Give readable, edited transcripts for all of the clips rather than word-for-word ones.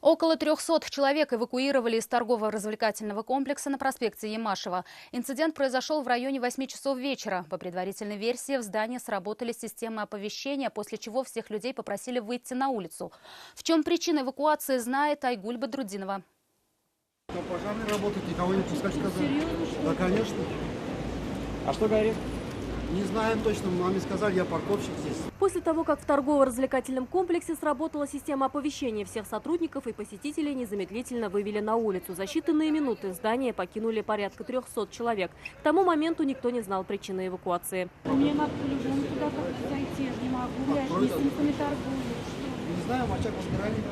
Около 300 человек эвакуировали из торгово-развлекательного комплекса на проспекте Ямашева. Инцидент произошел в районе 8 часов вечера. По предварительной версии, в здании сработали системы оповещения, после чего всех людей попросили выйти на улицу. В чем причина эвакуации, знает Айгуль Бадрудинова. Пожарные работают, никого не пускать, сказали. Да, конечно. А что горит? Не знаем точно, маме сказали, я парковщик здесь. После того, как в торгово-развлекательном комплексе сработала система оповещения, всех сотрудников и посетителей незамедлительно вывели на улицу. За считанные минуты здание покинули порядка 300 человек. К тому моменту никто не знал причины эвакуации. Мне надо по-любому туда как-то зайти, я же не могу, я же не с ними торгую. Не знаю, очаг возгорания.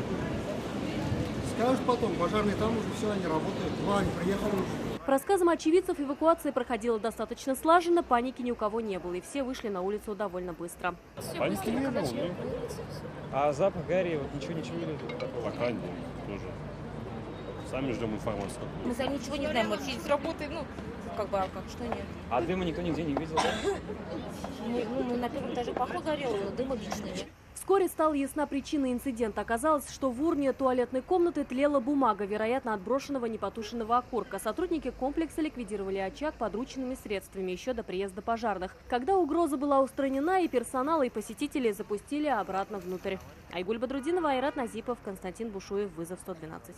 Скажут потом, пожарные там уже все, они работают. Ну, они приехали уже. По рассказам очевидцев, эвакуация проходила достаточно слаженно, паники ни у кого не было, и все вышли на улицу довольно быстро. Паники не было, нет. А запах гари, вот ничего не чуяли? Пока нет, тоже. Сами ждем информацию. Мы за ничего не знаем, мы все с работы, а как что нет. А дыма никто нигде не видел, да? Мы на первом этаже пахло горело, но дыма лично нет. Вскоре стала ясна причина инцидента. Оказалось, что в урне туалетной комнаты тлела бумага, вероятно, от брошенного непотушенного окурка. Сотрудники комплекса ликвидировали очаг подручными средствами еще до приезда пожарных. Когда угроза была устранена, и персонал, и посетители запустили обратно внутрь. Айгуль Бадрудинова, Айрат Назипов, Константин Бушуев, Вызов 112.